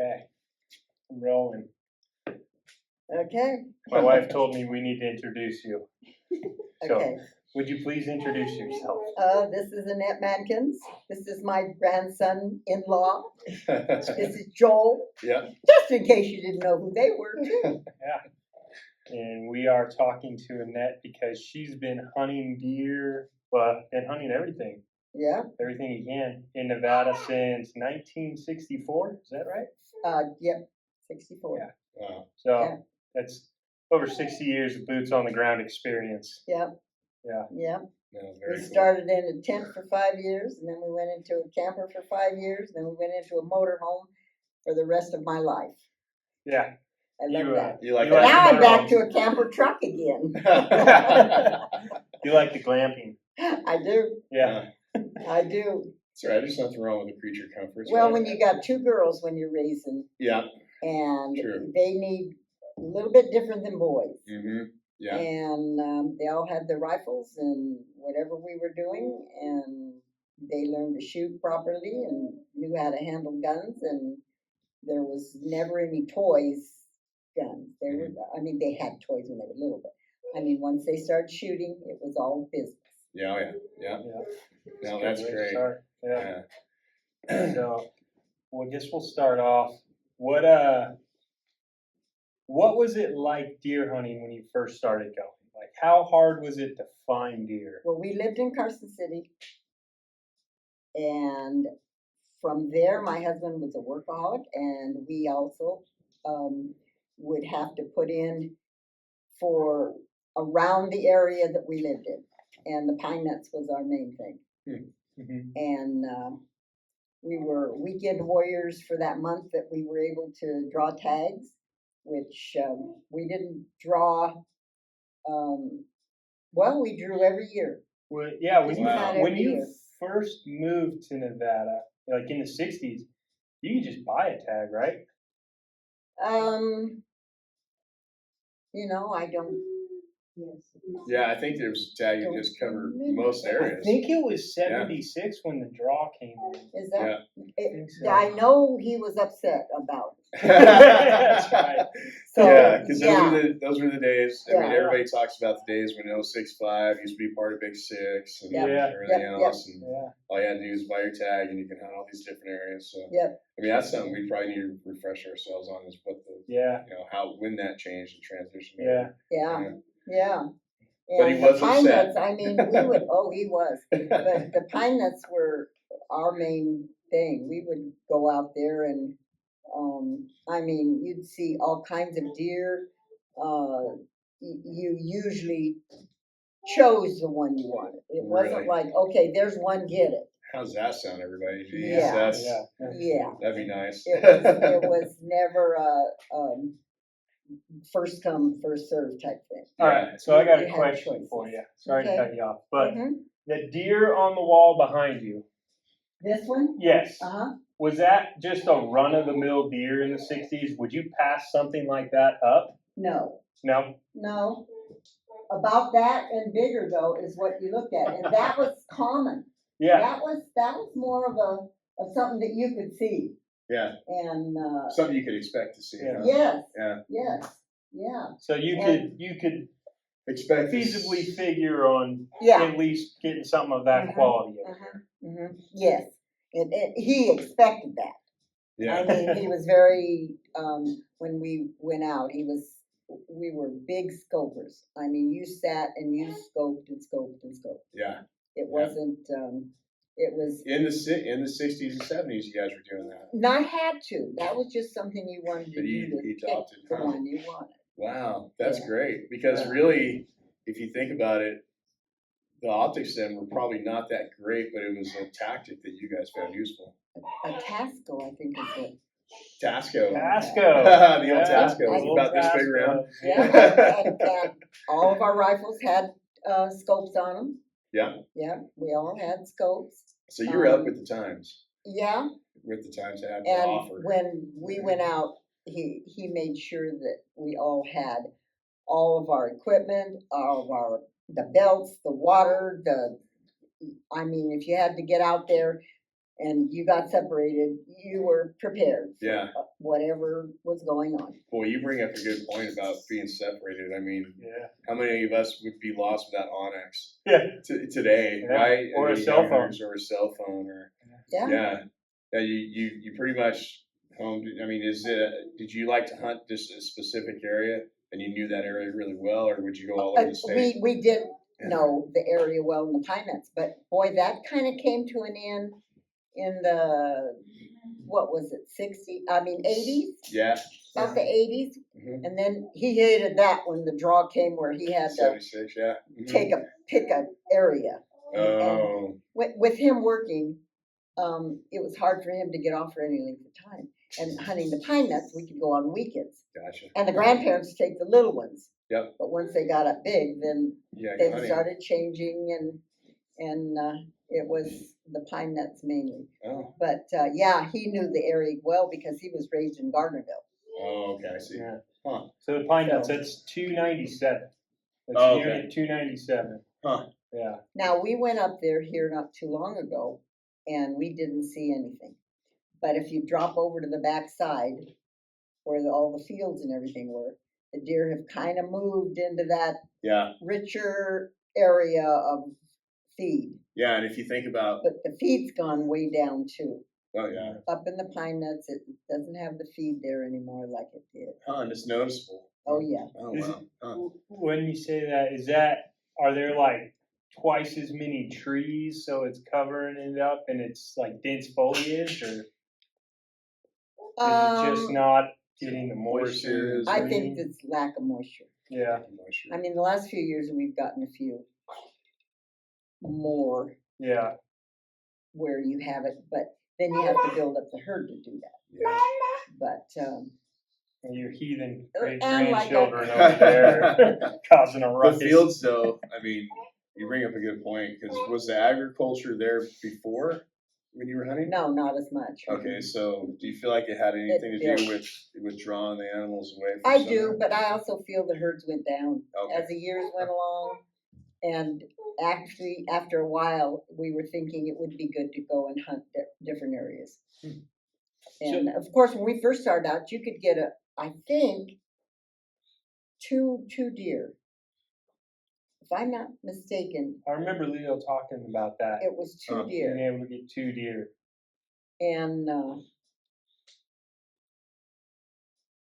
Okay, I'm rolling. Okay. My wife told me we need to introduce you. So, Okay. would you please introduce yourself? This is Annette Mankins. This is my grandson-in-law. This is Joel. Yeah. Just in case you didn't know who they were, too. Yeah. And we are talking to Annette because she's been hunting deer, been hunting everything. Yeah. Everything you can in Nevada since 1964. Is that right? Yep. 64. Yeah. Wow. So Yeah. that's over 60 years of boots on the ground experience. Yep. Yeah. Yep. No, We very started in a tent for 5 years, and then we went into a camper for 5 years, and then we went into a motorhome for the rest of my life. Yeah. I love that. You like But that? now I'm back to a camper truck again. You like the glamping? I do. Yeah. I do. That's right. There's nothing wrong with the creature comforts. Well, right? when you got 2 girls when you're raising, Yeah. and True. they need a little bit different than boys. Mm-hmm. Yeah. And they all had their rifles and whatever we were doing, and they learned to shoot properly and knew how to handle guns, and there was never any toys guns. They were, I mean, they had toys when they were little, but I mean, once they started shooting, it was all business. Yeah. Oh, yeah. Yeah. Yeah. No, that's Good way to great. start. Yeah. Yeah. So, well, I guess we'll start off. What was it like deer hunting when you first started going? Like, how hard was it to find deer? Well, we lived in Carson City, and from there, my husband was a workaholic, and we also would have to put in for around the area that we lived in, and the pine nuts was our main thing. Mm-hmm. And we were weekend warriors for that month that we were able to draw tags, which we didn't draw. Well, we drew every year. Well, yeah, when Wow. when Every you year. first moved to Nevada, like in the 60s, you could just buy a tag, right? I don't. Yeah. I think there's a tag that just covered most I areas. think it was 76 when the draw came in. Is that? Yeah. think so. I know he was upset about it. That's right. So, yeah, because yeah. those were the days. I mean, Yeah. everybody talks about the days when 065 used to be part of Big Six and Yep. everything Yep. else. And Yeah. all you had to do is buy your tag, and you can hunt all these different areas. So, Yep. I mean, that's something we probably need to refresh ourselves on, is what the, Yeah. when that changed and transitioned. Yeah. Yeah. But he And was the pine upset. nuts, I mean, we would, oh, he was. But the pine nuts were our main thing. We would go out there and, I mean, you'd see all kinds of deer. You usually chose the one you wanted. It wasn't Really? like, okay, there's one, get it. How's that sound, everybody? Jeez, Yeah. Yeah. That'd be nice. It was never a first come, first served type thing. All right. So I got a You had question choices. for you. Sorry Okay. to cut you off, but Mhm. the deer on the wall behind you. This one? Yes. Uh-huh. Was that just a run of the mill deer in the 60s? Would you pass something like that up? No. No. About that and bigger though is what you looked at, and that was common. Yeah. That was more of something that you could see. Yeah. And Something you could expect to see. Yeah. Huh? yes. Yeah. Yes. Yeah. So you could Expect feasibly figure on Yeah. at least getting something of that Mhm. quality. Yes. He expected that. Yeah. I mean, he was very, when we went out, we were big scopers. I mean, you sat and you scoped and scoped and scoped. Yeah. It wasn't, it was, In the 60s and 70s, you guys were doing that. not had to. That was just something you wanted to But he do to pick adopted, the huh? one you wanted. Wow, that's Yeah. great. Because Yeah. really, if you think about it, the optics then were probably not that great, but it was a tactic that you guys found useful. A Tasco, I think is it. Tasco. Tasco. The old Tasco was Old about this big Tasco. around. Yeah, and all of our rifles had scopes on them. Yeah. Yeah, we all had scopes. So you were up with the times. Yeah, With the times had to and offer. when we went out, he made sure that we all had all of our equipment, the belts, the water, I mean, if you had to get out there, and you got separated, you were prepared for Yeah. whatever was going on. Boy, you bring up a good point about being separated. I mean, Yeah. how many of us would be lost without Onyx Yeah. today, Yeah. right? Or I a mean, cell phone. or a cell phone, or Yeah. yeah. You pretty much homed. I mean, did you like to hunt just a specific area, and you knew that area really well, or would you go all over the state? We did know the area well in the Pine Nuts, but boy, that kind of came to an end in the, what was it, 80s? Yeah. About the 80s. Mm-hmm. And then he hated that when the draw came where he had to 76, yeah. Mm-hmm. pick an area. Oh. And with him working, it was hard for him to get off for any length of time. And hunting the Pine Nuts, we could go on weekends. Gotcha. And the grandparents take the little ones. Yep. But once they got up big, then they started changing, and it was the Pine Nuts mainly. Oh. But yeah, he knew the area well because he was raised in Gardnerville. Oh, okay, I see. Yeah. Huh. So the Pine Nuts, that's 297. That's Oh, near okay. the 297. Huh. Yeah. Now, we went up there here not too long ago, and we didn't see anything. But if you drop over to the back side, where all the fields and everything were, the deer have kind of moved into that richer area of feed. Yeah, and if you think about... But the feed's gone way down, too. Oh, yeah. Up in the Pine Nuts, it doesn't have the feed there anymore like it did. Huh, and it's noticeable. Oh, yeah. Oh, wow. Huh. When you say that, are there like twice as many trees, so it's covering it up and it's like dense foliage, or is it just not getting the moisture? I think it's lack of moisture. Yeah. I mean, the last few years we've gotten a few more. Yeah. Where you have it, but then you have to build up the herd to do that. Yeah. But and your heathen and grandchildren over there causing a ruckus. The fields, though, I mean, you bring up a good point, because was the agriculture there before when you were hunting? No, not as much. Okay, so do you feel like it had anything to do with drawing the animals away from I do, but I also feel the herds went down as the years went along. And actually, after a while, we were thinking it would be good to go and hunt different areas. And of course, when we first started out, you could get I think, two deer. If I'm not mistaken. I remember Leo talking about that. It was 2 deer. Being able to get 2 deer. And,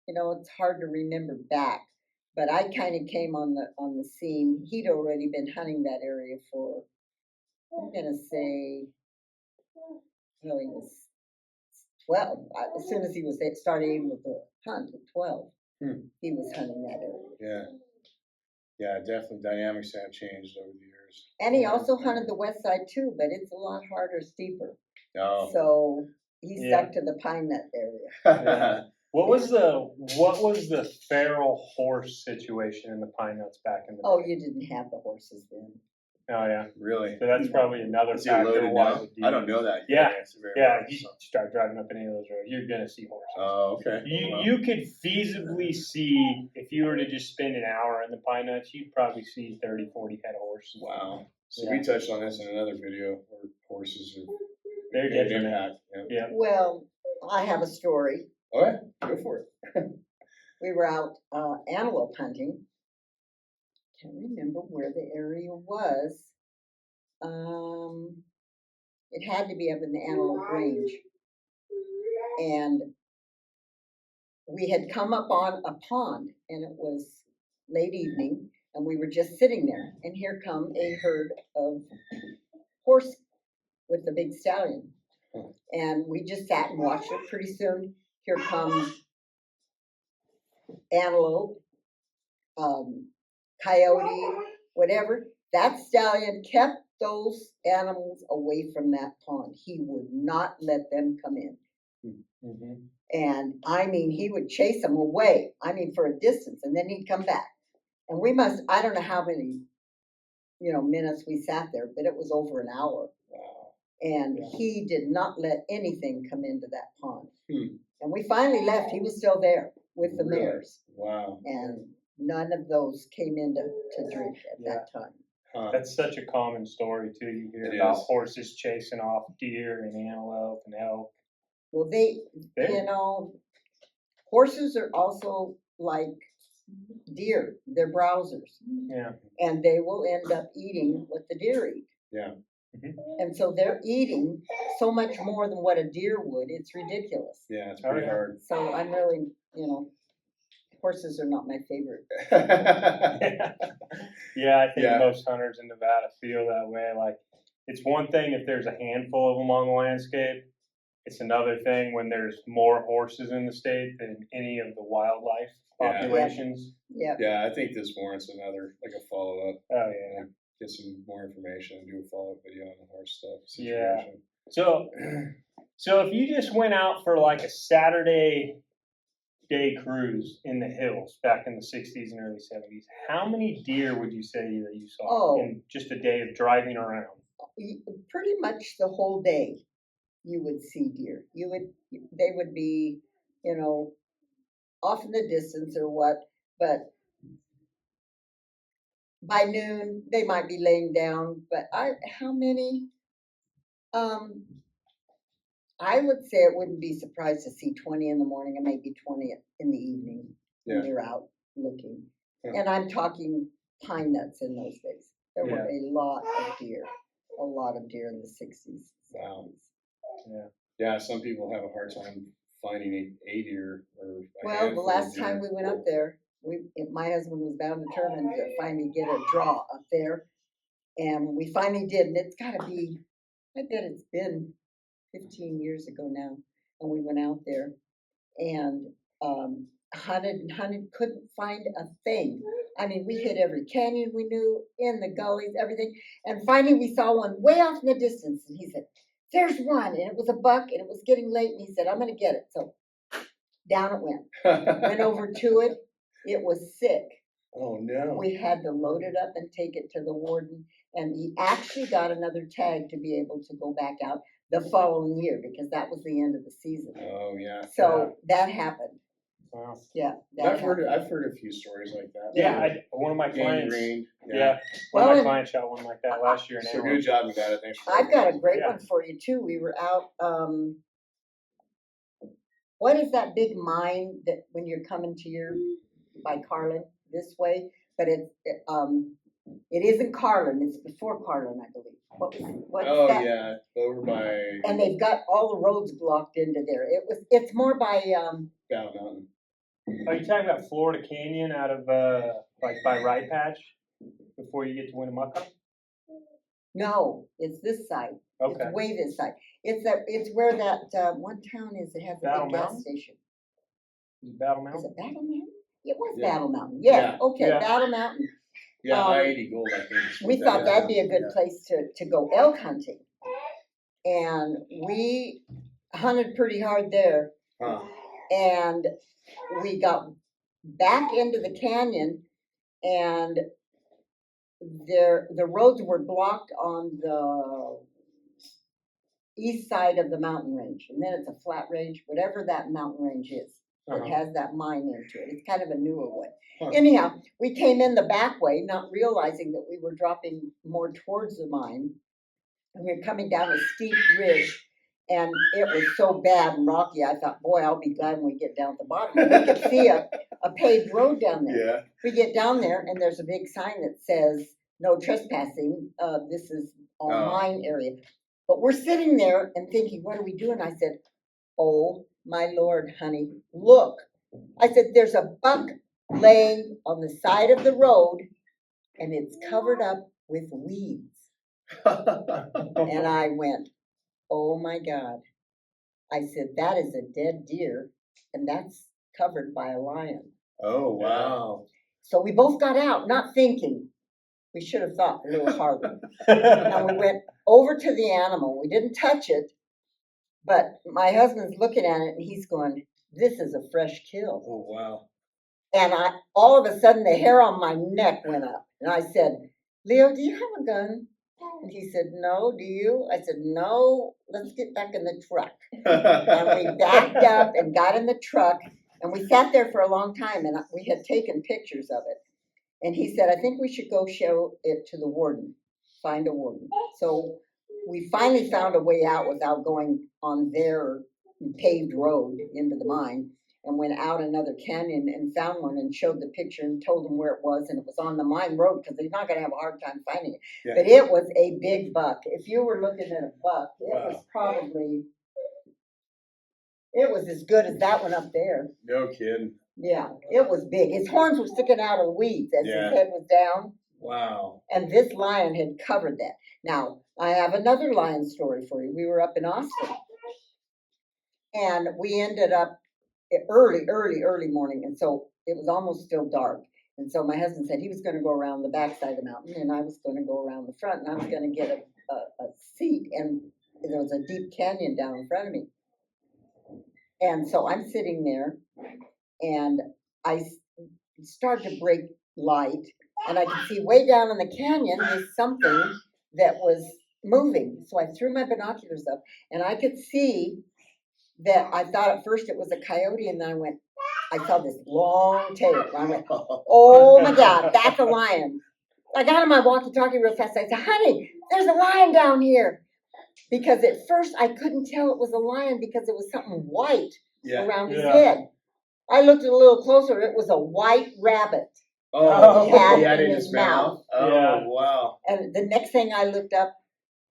it's hard to remember back. But I kind of came on the scene. He'd already been hunting that area for, I'm gonna say, he was 12. As soon as he was started able to hunt at 12, he was hunting that area. Yeah, definitely. Dynamics have changed over the years. And he also hunted the west side too, but it's a lot harder, steeper. Oh. So he stuck to the Pine Nut area. Yeah. What was the feral horse situation in the Pine Nuts back in the day? Oh, you didn't have the horses then. Oh yeah, really? So that's probably another factor why. I don't know that. Yeah, you start driving up any of those roads, you're gonna see horses. Oh, okay. You could feasibly see, if you were to just spend an hour in the Pine Nuts, you'd probably see 30, 40 head of horses. Wow. So we touched on this in another video where horses are they're different. Impact. Yeah. Well, I have a story. All right, go for it. We were out antelope hunting. Can't remember where the area was. It had to be up in the Antelope Range. And we had come up on a pond, and it was late evening, and we were just sitting there. And here come a herd of horse with the big stallion. And we just sat and watched it. Pretty soon, here comes antelope, coyote, whatever. That stallion kept those animals away from that pond. He would not let them come in. Mm-hmm. And I mean, he would chase them away. I mean, for a distance, and then he'd come back. And I don't know how many, minutes we sat there, but it was over an hour. Wow. And he did not let anything come into that pond. And we finally left. He was still there with the mares. Wow. And none of those came in to drink at that time. Huh. That's such a common story too. You hear It about is. horses chasing off deer and antelope and elk. Well, They're- horses are also like deer, they're browsers. Yeah. And they will end up eating what the deer eat. Yeah. And so they're eating so much more than what a deer would, it's ridiculous. Yeah, it's Oh, pretty yeah. hard. So I'm really, horses are not my favorite. Yeah, I think Yeah. most hunters in Nevada feel that way. Like, it's one thing if there's a handful of them on the landscape. It's another thing when there's more horses in the state than any of the wildlife Yeah. populations. Yeah. Yeah, I think this warrants another, like a follow-up, Oh, yeah. get some more information and do a follow-up video on the horse stuff Yeah. situation. So if you just went out for like a Saturday day cruise in the hills back in the 60s and early 70s, how many deer would you say that you saw Oh. in just a day of driving around? Pretty much the whole day you would see deer. They would be, off in the distance or what, but by noon they might be laying down. But how many? I would say it wouldn't be surprised to see 20 in the morning and maybe 20 in the evening when Yeah. they're out looking. Yeah. And I'm talking pine nuts in those days. There were a lot of deer in the 60s. Wow. 70s. Yeah, some people have a hard time finding a deer or a Well, the handful of last deer. time we went up there, my husband was bound determined to finally get a draw up there. And we finally did, and it's gotta be, I bet it's been 15 years ago now. And we went out there and hunted and hunted, couldn't find a thing. I mean, we hit every canyon we knew, in the gullies, everything. And finally we saw one way off in the distance, and he said, "There's one," and it was a buck, and it was getting late, and he said, "I'm gonna get it." So down it went over to it. It was sick. Oh, no. We had to load it up and take it to the warden, and he actually got another tag to be able to go back out the following year, because that was the end of the season. Oh, yeah. So that happened. Wow. Yeah, that I've happened. heard a few stories like that. Yeah, one of my clients. Gangrene. Yeah, Well, one of my and- clients shot one like that last year in So Amarillo. good job, Nevada. Thanks for I've got a great Yeah. one for you too. We were out, what is that big mine that when you're coming to by Carlin this way? But it isn't Carlin, it's before Carlin, I believe. What's Oh, that? yeah, over by And they've got all the roads blocked into there. It's more by, Battle Mountain. Are you talking about Florida Canyon out of like by Right Patch before you get to Winnemucca? no, it's this side. Okay. It's way this side. It's where that, one town is that has a Battle big gas Mountain? station. Is it Battle Is Mountain? it Battle Mountain? It was Yeah. Battle Mountain. Yeah, Yeah. okay, Yeah. Battle Mountain. Yeah, Um, I-80 Gold, I think. is We what thought that that'd is. be a good Yeah. place to go elk hunting. And we hunted pretty hard there. Huh. And we got back into the canyon, and the roads were blocked on the east side of the mountain range. And then it's a flat range, whatever that mountain range is. It Uh-huh. has that mine into it. It's kind of a newer one. Huh. Anyhow, we came in the back way, not realizing that we were dropping more towards the mine. And we were coming down a steep ridge, and it was so bad and rocky. I thought, boy, I'll be glad when we get down at the bottom. We could see a paved road down there. Yeah. We get down there, and there's a big sign that says, "No trespassing. This is all Oh. mine area." But we're sitting there and thinking, what are we doing? I said, "Oh, my Lord, honey, look." I said, "There's a buck laying on the side of the road, and it's covered up with weeds." And I went, "Oh my God." I said, "That is a dead deer, and that's covered by a lion." Oh, wow. So we both got out, not thinking. We should have thought a little harder. And we went over to the animal. We didn't touch it, but my husband's looking at it, and he's going, "This is a fresh kill." Oh, wow. And all of a sudden, the hair on my neck went up. And I said, "Leo, do you have a gun?" And he said, "No, do you?" I said, "No, let's get back in the truck." And we backed up and got in the truck, and we sat there for a long time, and we had taken pictures of it. And he said, I think we should go show it to the warden, find a warden. So we finally found a way out without going on their paved road into the mine, and went out another canyon and found one and showed the picture and told them where it was, and it was on the mine road because they're not gonna have a hard time finding it. Yeah. But it was a big buck. If you were looking at a buck, it was Wow. probably, it was as good as that one up there. No kidding. Yeah, it was big. His horns were sticking out of the weeds as Yeah. his head was down, Wow. and this lion had covered that. Now, I have another lion story for you. We were up in Austin, and we ended up early morning, and so it was almost still dark. And so my husband said he was gonna go around the backside of the mountain, and I was gonna go around the front, and I was gonna get a seat, and there was a deep canyon down in front of me. And so I'm sitting there, and I start to break light, and I could see way down in the canyon was something that was moving. So I threw my binoculars up, and I could see that. I thought at first it was a coyote, and then I saw this long tail. And I went, oh my God, that's a lion. I got on my walkie-talkie real fast. I said, honey, there's a lion down here. Because at first I couldn't tell it was a lion because it was something white Yeah. around his Yeah. head. I looked a little closer. It was a white rabbit. Oh, He had he had it it in in his his mouth. Oh, Yeah. wow. And the next thing I looked up,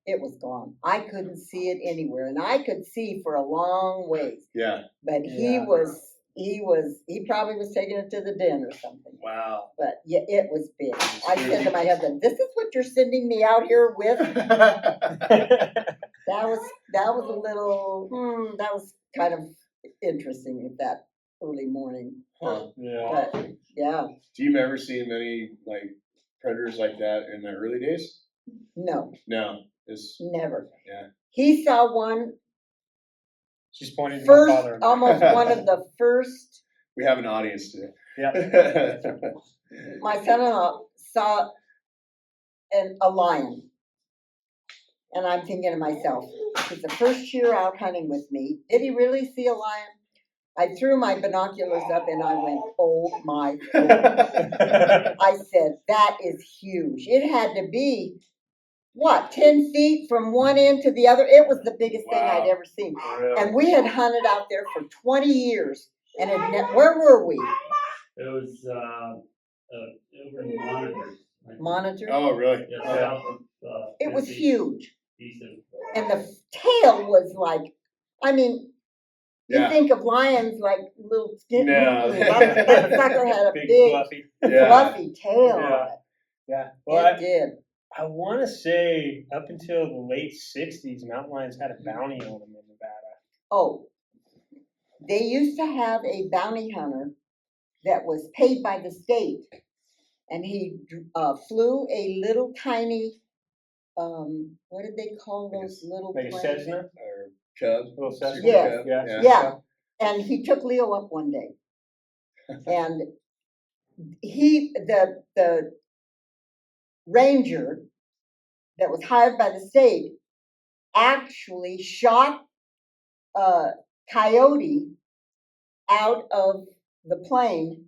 it was gone. I couldn't see it anywhere. And I could see for a long ways. Yeah. But Yeah. he probably was taking it to the den or something. Wow. But yeah, it was big. I said to my husband, this is what you're sending me out here with? That was a little, that was kind of interesting at that early morning. Huh. Yeah. But yeah, Do you remember seeing many like predators like that in the early days? no, No. It's never. Yeah. He saw one She's pointing to my first, father. almost one of the first. we have an audience today. Yeah. My son-in-law saw a lion. And I'm thinking to myself, it's the first year out hunting with me. Did he really see a lion? I threw my binoculars up and I went, oh my God. I said, that is huge. It had to be, 10 feet from one end to the other? It was the biggest thing Wow. I'd ever seen. Really? And we had hunted out there for 20 years. And where were we? It was over in Monitor. Monitor? Oh, really? Yeah, Oh. south of. It was 50, huge. East of. And the tail was like, I mean, you Yeah. think of lions like little skin. No. That sucker had a Big, big fluffy. Yeah. fluffy tail Yeah. on it. Yeah. Well, It did. I want to say up until the late 60s, mountain lions had a bounty on them in Nevada. Oh, they used to have a bounty hunter that was paid by the state, and he flew a little tiny, what did they call those little Like a planes? Cessna? Or Cub. Little Cessna? Super Yes. Cub. Yeah. Yeah, and he took Leo up one day, and the ranger that was hired by the state actually shot a coyote out of the plane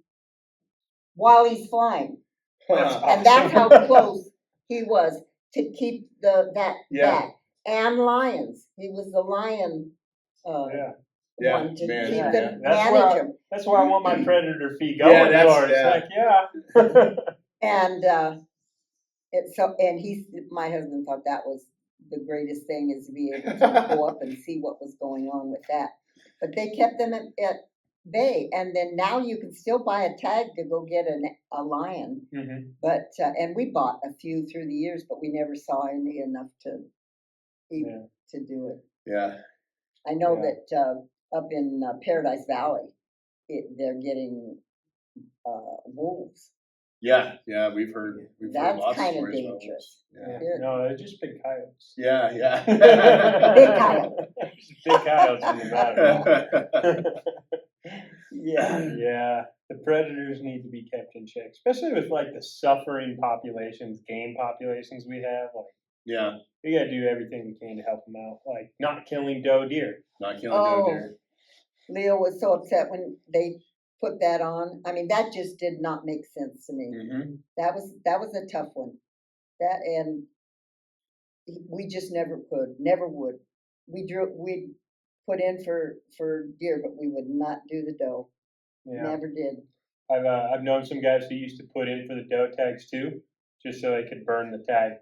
while he's flying, Wow. and that's how close he was to keep that Yeah. back. And lions, he was the lion Yeah. Yeah, one to man, keep yeah. them, That's manage them. That's where I want my predator feet Yeah, going that's- towards. yeah. Like, yeah. And my husband thought that was the greatest thing, is to be able to go up and see what was going on with that. But they kept them at bay, and then now you can still buy a tag to go get a lion. Mhm. But and we bought a few through the years, but we never saw any enough to Yeah. do it. Yeah. I know Yeah. that up in Paradise Valley, they're getting wolves. Yeah. Yeah. We've heard That's lots of kind of stories about dangerous. wolves. Yeah. Yeah. No, they're just big coyotes. Yeah. Yeah. Big coyote. Just big coyotes in Nevada. Yeah. Yeah. The predators need to be kept in check, especially with like the suffering populations, game populations we have. Like, Yeah. we gotta do everything we can to help them out. Like not killing doe deer. Not killing doe Oh. deer. Leo was so upset when they put that on. I mean, that just did not make sense to me. Mm-hmm. That was a tough one. That, and we just never would. We'd put in for deer, but we would not do the doe. Yeah. Never did. I've known some guys who used to put in for the doe tags too, just so they could burn the tag.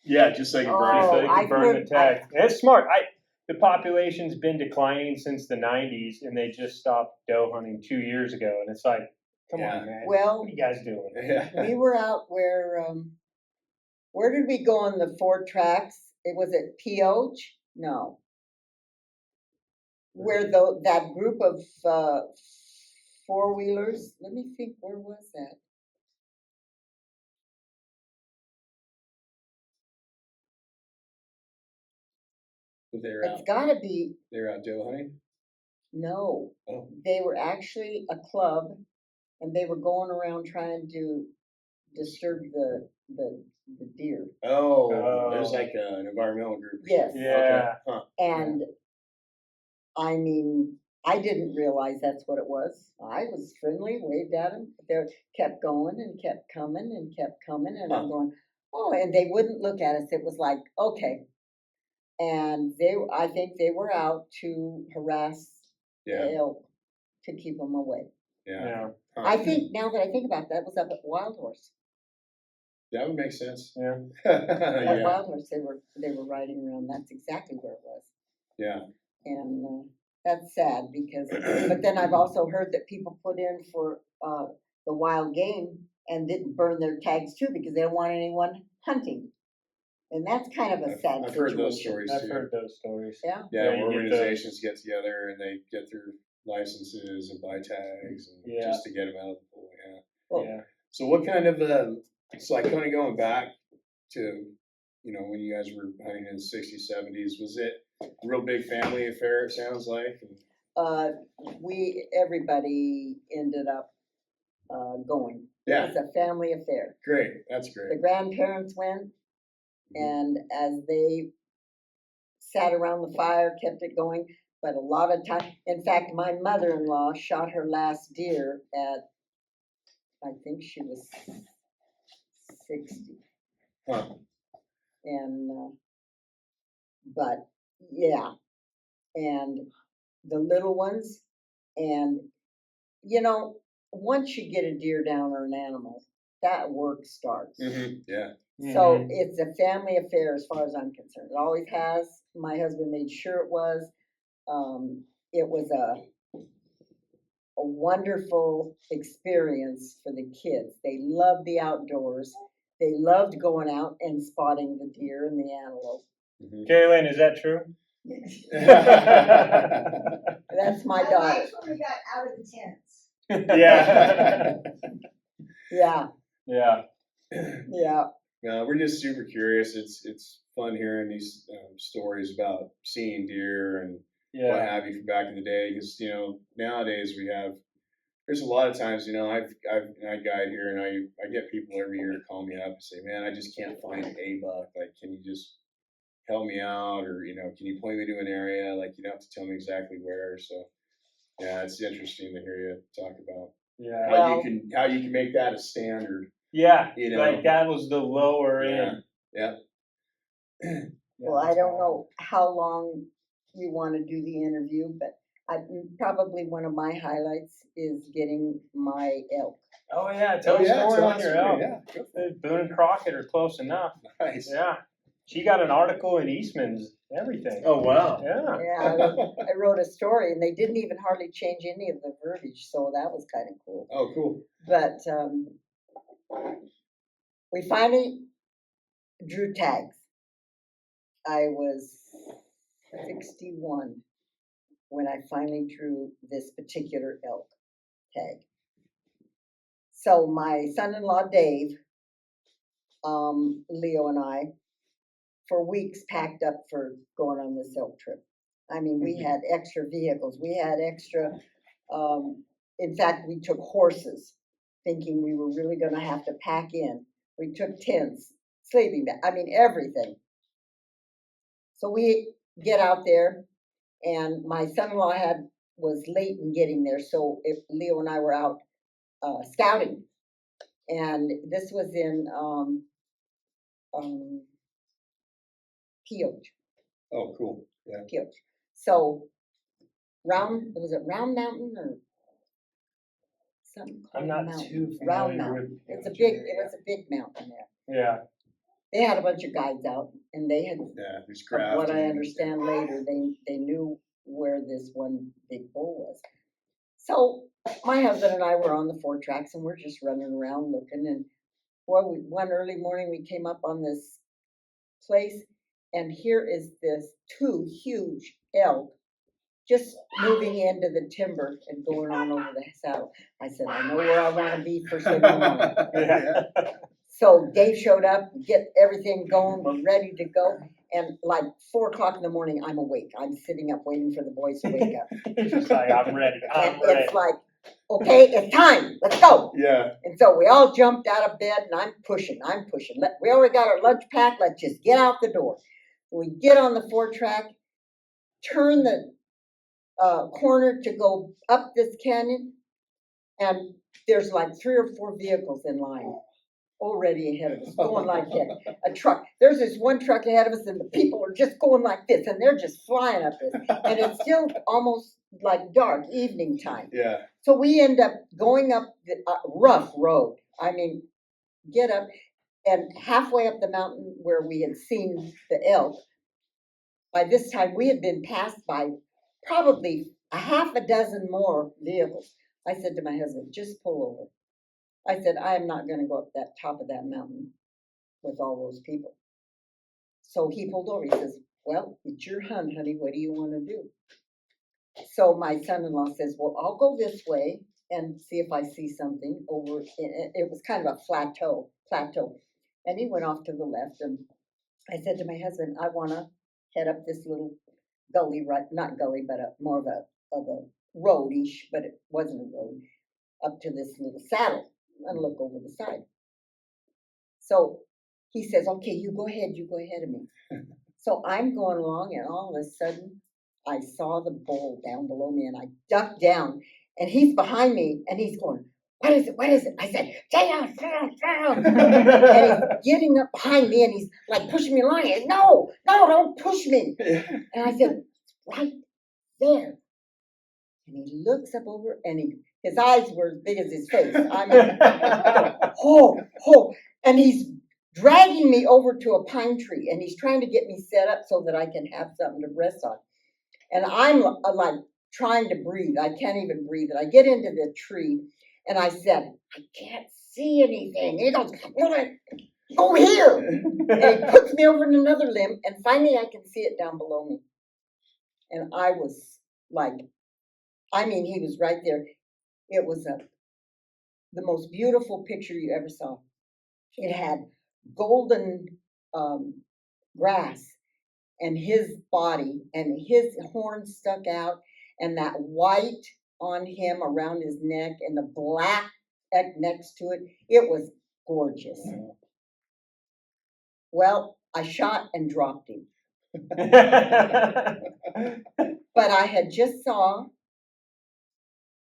Yeah, just so you can burn Just so it. they I could burn the heard- tag. It's smart. The population's been declining since the 90s, and they just stopped doe hunting 2 years ago. And it's like, come Yeah. on, man. Well, What are you guys doing? Yeah. we were out where did we go on the 4 tracks? It was at Pioche? No. Where that group of 4-wheelers, let me think, where was that? But they're It's out. gotta be, They're out doe hunting. no, Oh. they were actually a club, and they were going around trying to disturb the deer. Oh, there's Oh. like an environmental group. or Yes. something. Yeah. Okay. Huh. And I mean, I didn't realize that's what it was. I was friendly, waved at them. They kept going and kept coming and kept coming, and I'm Huh. going, oh, and they wouldn't look at us. It was like, okay. And I think they were out to harass Yeah. the elk to keep them away. Yeah. Yeah. Huh. I think now that I think about that was up at Wild Horse. That would make sense. Yeah. At Yeah. Wild Horse, they were riding around. That's exactly where it was. Yeah. And that's sad because, but then I've also heard that people put in for the wild game and didn't burn their tags too because they don't want anyone hunting. And that's kind of a sad I've situation. heard those stories I've too. heard those stories. Yeah. Yeah, Yeah, you get organizations get together and they get their licenses and buy tags and Yeah. just to get them out of the pool. Yeah. Well, Yeah. So what kind of so like kind of going back to when you guys were hunting in the 60s, 70s, was it a real big family affair? It sounds like. everybody ended up going. Yeah. It was a family affair. Great, that's The great. grandparents went, Mhm. and as they sat around the fire, kept it going. But a lot of time, in fact, my mother-in-law shot her last deer at, I think she was 60. Huh. And, but yeah, and the little ones, and once you get a deer down or an animal, that work starts. Yeah. So Mhm. it's a family affair as far as I'm concerned. It always has. My husband made sure it was. It was a wonderful experience for the kids. They loved the outdoors. They loved going out and spotting the deer and the antelope. Mhm. Kaylin, is that true? That's my I daughter. liked when we got out of the tents. Yeah. Yeah, Yeah. yeah. No, we're just super curious. It's fun hearing these stories about seeing deer and what Yeah. have you from back in the day. Because nowadays there's a lot of times I guide here and I get people every year to call me up and say, man, I just can't find a buck. Like, can you just help me out, or can you point me to an area? Like, you don't have to tell me exactly where. So yeah, it's interesting to hear you talk about Yeah. how you can make that a standard. Yeah. You know. Like that was the lower end. Yeah. Yeah, Well, I that's don't wild. know how long you want to do the interview, but probably one of my highlights is getting my elk. Oh yeah, tell a yeah, story tell on that your story, elk. yeah, go for it. Boone and Crockett are close enough. Nice. Yeah. She got an article in Eastman's, everything. Oh wow. Yeah. Yeah, I wrote a story, and they didn't even hardly change any of the verbiage, so that was kind of cool. Oh cool. But we finally drew tags. I was 61 when I finally drew this particular elk tag. So my son-in-law Dave, Leo and I, for weeks packed up for going on this elk trip. I mean, we had extra vehicles. We had extra, in fact, we took horses, thinking we were really going to have to pack in. We took tents, sleeping bags, I mean, everything. So we get out there, and my son-in-law had was late in getting there, so Leo and I were out scouting. And this was in Pioche. Oh, cool. Yeah. Pioche. So was it Round Mountain or something? I'm called not Mountain? too Round familiar Mountain. with. It was a big mountain there. Yeah. They had a bunch of guides out, and they had, Yeah, there's from what I grafting. understand later, they knew where this one big bull was. So my husband and I were on the 4-tracks, and we're just running around looking. And one early morning we came up on this place, and here is this 2 huge elk just moving into the timber and going on over the saddle. I said, I know where I want to be first thing in the morning. Yeah. So Dave showed up, get everything going, we're ready to go. And like 4 o'clock in the morning, I'm awake. I'm sitting up waiting for the boys to wake up. It's just like, I'm ready. And I'm ready. it's like, okay, it's time, let's go. Yeah. And so we all jumped out of bed, and I'm pushing. We already got our lunch packed, let's just get out the door. So we get on the 4-track, turn the corner to go up this canyon, and there's like 3 or 4 vehicles in line already ahead of us, going like heck. A truck. There's this one truck ahead of us, and the people are just going like this, and they're just flying up this. And it's still almost like dark, evening time. Yeah. So we end up going up the rough road. I mean, get up, and halfway up the mountain where we had seen the elk, by this time we had been passed by probably a half a dozen more vehicles. I said to my husband, just pull over. I said, I am not going to go up that top of that mountain with all those people. So he pulled over. He says, well, it's your hunt, honey. What do you want to do? So my son-in-law says, well, I'll go this way and see if I see something over. It was kind of a plateau. And he went off to the left. And I said to my husband, I want to head up this little gully, right? Not gully, but more of a road-ish, but it wasn't a road, up to this little saddle and look over the side. So he says, okay, you go ahead of me. So I'm going along, and all of a sudden I saw the bull down below me, and I ducked down, and he's behind me, and he's going, what is it? I said, stay down. And he's getting up behind me, and he's like pushing me along. He said, no, don't push me. And I said, right there. And he looks up over, and his eyes were as big as his face. I mean, and he's dragging me over to a pine tree, and he's trying to get me set up so that I can have something to rest on. And I'm like trying to breathe. I can't even breathe. And I get into the tree, and I said, I can't see anything. He goes, go here. And he puts me over in another limb, and finally I can see it down below me. And I was like, I mean, he was right there. It was the most beautiful picture you ever saw. It had golden grass, and his body, and his horns stuck out, and that white on him around his neck, and the black next to it. It was gorgeous. Well, I shot and dropped him. But I had just saw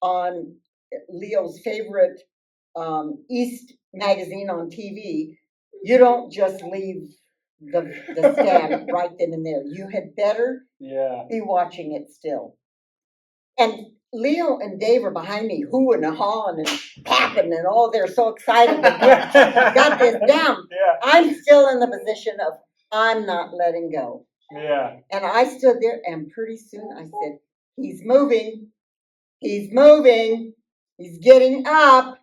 on Leo's favorite East magazine on TV, you don't just leave the stand right then and there. You had better be watching it still. And Leo and Dave are behind me, hooing and hawing and tapping, and all they're so excited to got this down. Yeah. I'm still in the position of I'm not letting go. Yeah. And I stood there, and pretty soon I said, he's moving, he's moving, he's getting up.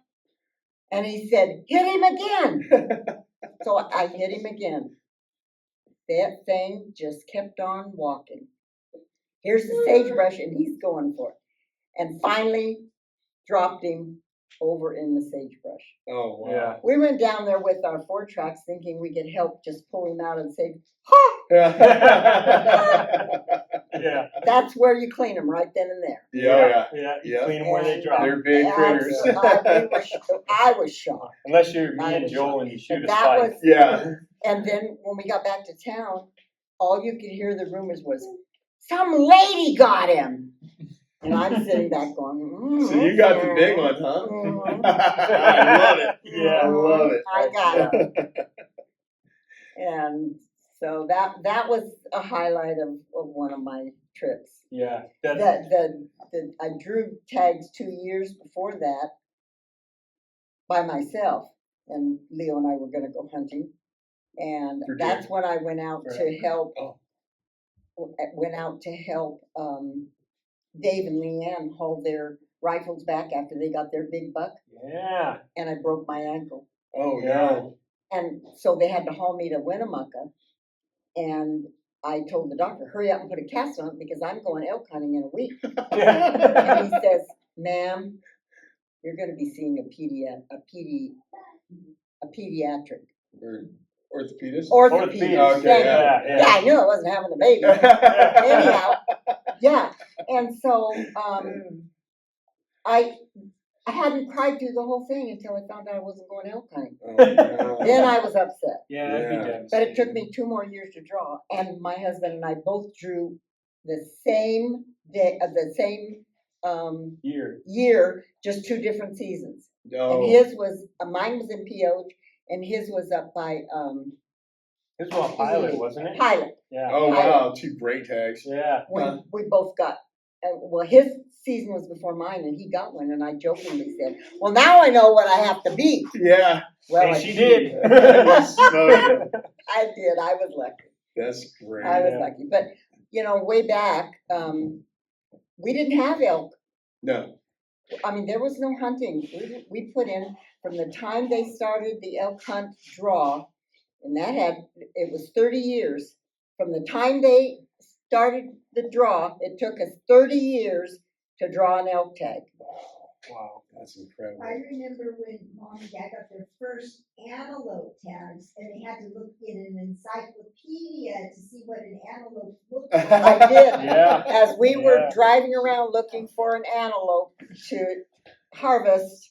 And he said, hit him again. So I hit him again. That thing just kept on walking. Here's the sagebrush, and he's going for it. And finally dropped him over in the sagebrush. Oh, wow. Yeah. We went down there with our 4-tracks thinking we could help just pull him out and say, Yeah. that's where you clean them, right then and there. Yeah. Yeah. You Yeah. clean them where they drop. They're big critters. I was shocked. Unless you're me I and was Joel shocked. and you shoot And a that spike. was, Yeah. and then when we got back to town, all you could hear the rumors was, some lady got him. And I'm sitting back going, So you got the big one, huh? Mhm. I love it. Yeah. I love it. I got it. Yeah. And so that was a highlight of one of my trips. Yeah. That's, I drew tags 2 years before that by myself, and Leo and I were going to go hunting, and For deer? that's when I went out For to help. Oh. Went out to help Dave and Leanne haul their rifles back after they got their big buck, yeah. and I broke my ankle, Oh, Yeah. no. and so they had to haul me to Winnemucca, and I told the doctor, hurry up and put a cast on it because I'm going elk hunting in a week. And he says, ma'am, you're going to be seeing a pediatric. Or orthopedist? Orthopedic. Orthopedic, Thank you. yeah, Yeah, I knew I wasn't having a baby. Anyhow, yeah. And so I hadn't cried through the whole thing until I found out I wasn't going elk hunting. Oh, no. Then I was upset. Yeah, that'd be Yeah. devastating. But it took me 2 more years to draw, and my husband and I both drew the same day, the same year, just 2 different seasons. No. And his was mine was in Pioche, and his was up by This was a pilot, wasn't it? Pilot. Yeah. Oh, wow. 2 great tags. Yeah. We both got. Well, his season was before mine, and he got one, and I jokingly said, "Well, now I know what I have to be." Yeah. Well, And I she did. You smoked it. I did. I was lucky. That's great. I was Yeah. lucky. But way back, we didn't have elk. No. I mean, there was no hunting. We put in from the time they started the elk hunt draw, and it was 30 years. From the time they started the draw, it took us 30 years to draw an elk tag. Wow. That's incredible. I remember when Mom and Dad got their first antelope tags, and they had to look in an encyclopedia to see what an antelope looked like. I did. Yeah. As we were Yeah. driving around looking for an antelope to harvest,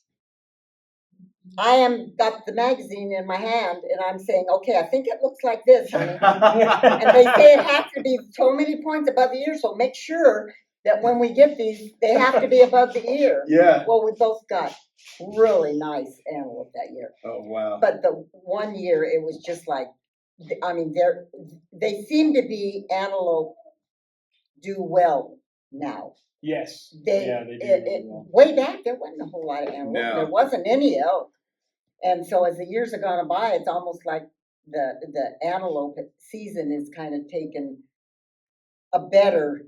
I got the magazine in my hand, and I'm saying, okay, I think it looks like this, honey. And they say it has to be so many points above the ear, so make sure that when we get these, they have to be above the ear. Yeah. Well, we both got really nice antelope that year. Oh, wow. But the one year, it was just like, I mean, they seem to be antelope do well now. Yes. They do really well. way back, there wasn't a whole lot of antelope. No. There wasn't any elk. And so as the years have gone by, it's almost like the antelope season is kind of taken a better,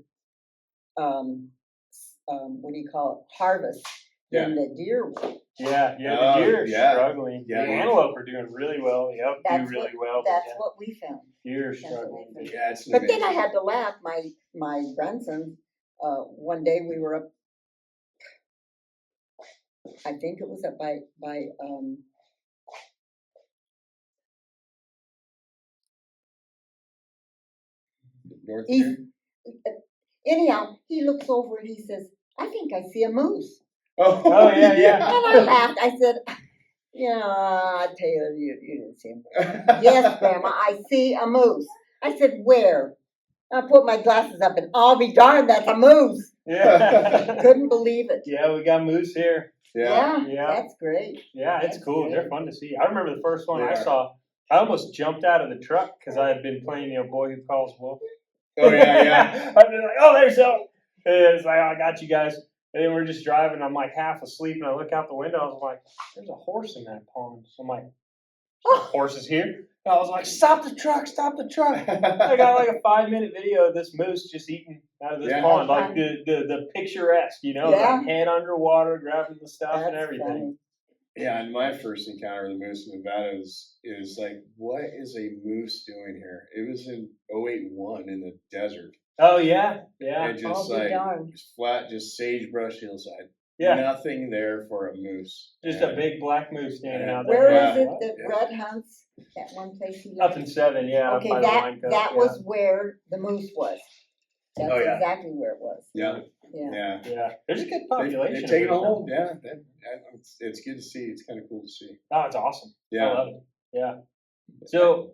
what do you call it, harvest than the deer will. Yeah, the Oh, deer are yeah. struggling. Yeah. The antelope are doing really well. The elk do really well. But That's yeah, what we found. deer are That's what we struggling. found. Yeah, it's But then I amazing. had to laugh. My grandson, one day we were up, I think it was up by North East. here? Anyhow, he looks over and he says, I think I see a moose. Oh, yeah. And I laughed. I said, yeah, Taylor, you didn't see him. Yes, Grandma, I see a moose. I said, where? I put my glasses up and I'll be darned, that's a moose. Yeah. Couldn't believe it. Yeah, we got moose here. Yeah. Yeah. That's great. Yeah, it's That's cool. good. They're fun to see. I remember the first one They I are. saw. I almost jumped out of the truck because I had been playing, Boy Who Calls Wolf. Oh, yeah. I've been like, oh, there's elk. And it's like, oh, I got you guys. And then we're just driving. I'm like half asleep, and I look out the window. I was like, there's a horse in that pond. So I'm like, horse is here. And I was like, stop the truck, stop the truck. I got like a 5-minute video of this moose just eating out of this Yeah. pond, like the picturesque, Yeah. like head underwater, grabbing the stuff and That's everything. funny. Yeah, and my first encounter with a moose in Nevada is like, what is a moose doing here? It was in 081 in the desert. Oh yeah, yeah, And just I'll be like darned. just flat, just sagebrush hillside. yeah. Nothing there for a moose. Just And a big black moose standing out there. Where Yeah. is it What? that Yeah. Red hunts? That one place he Up lives? in 7, yeah. Okay, up by the wine cup, that yeah. was where the moose was. That's Oh, yeah. exactly where it was. Yeah, Yeah. yeah. Yeah, there's a good population. They've of taken a moose now. hold. Yeah, it's good to see. It's kind of cool to see. Oh, it's awesome. I Yeah. love it. Yeah. So,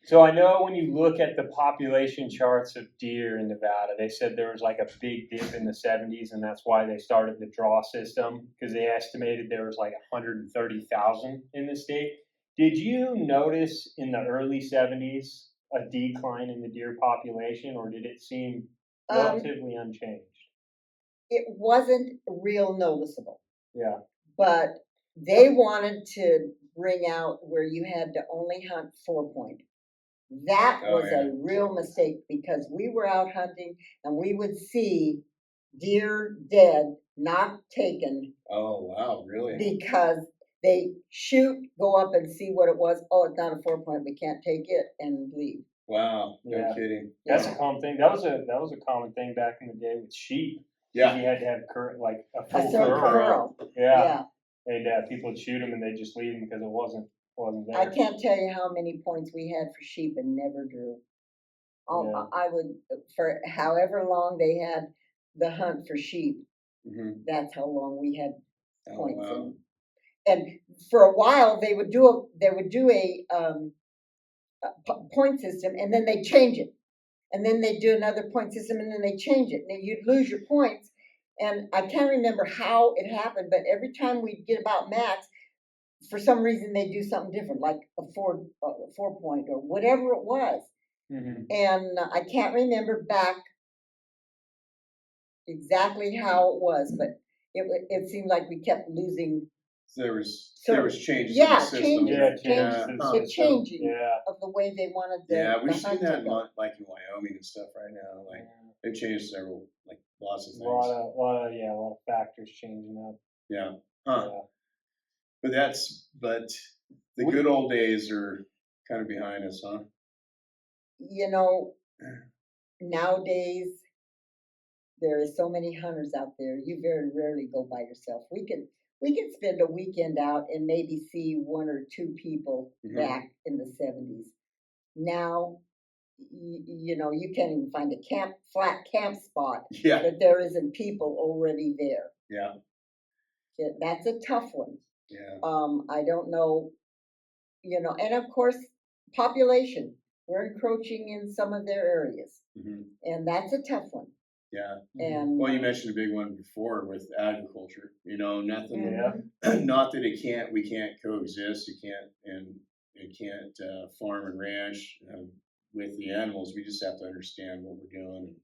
So I know when you look at the population charts of deer in Nevada, they said there was like a big dip in the 70s, and that's why they started the draw system, because they estimated there was like 130,000 in the state. Did you notice in the early 70s a decline in the deer population, or did it seem relatively unchanged? It wasn't real noticeable, Yeah. but they wanted to bring out where you had to only hunt 4-point. That Oh, was yeah. a real mistake because we were out hunting and we would see deer dead, not taken, Oh, wow, really? because they shoot, go up and see what it was. Oh, it's not a 4-point. We can't take it, and leave. Wow, no Yeah. kidding. That's a common thing. That was a common thing back in the day with sheep. Yeah. You had to have like a A full certain curl. curl. Yeah. And people would shoot them and they'd just leave them because it wasn't there. I can't tell you how many points we had for sheep and never drew. Yeah. I would, for however long they had the hunt for sheep, Mhm. that's how long we had Oh, points. wow. And for a while they would do a point system, and then they change it, and then they do another point system, and then they change it, and you'd lose your points. And I can't remember how it happened, but every time we'd get about max, for some reason they do something different, like a 4-point or whatever it was. Mm-hmm. And I can't remember back exactly how it was, but it seemed like we kept losing. So there was changes in Yeah, the system. changes. Yeah, changes changes. to the Huh. The system. changing Yeah. of the way they wanted the Yeah, we've the seen hunt to that go. like in Wyoming and stuff right now. Like Yeah. they've changed several, like lots of A things. lot of factors changing up. Yeah. Huh. Yeah. But the good old days are kind of behind us, huh? You know, nowadays there is so many hunters out there. You very rarely go by yourself. We could spend a weekend out and maybe see 1 or 2 people Mhm. back in the 70s. Now, you know, you can't even find a flat camp spot Yeah. that there isn't people already there. Yeah. That's a tough one. Yeah. I don't know, you know, and of course, population. We're encroaching in some of their areas, Hmm. and that's a tough one. Yeah. And Well, you mentioned a big one before with agriculture. You know, nothing. Yeah. Not that we can't coexist. You can't farm and ranch with the animals. We just have to understand what we're doing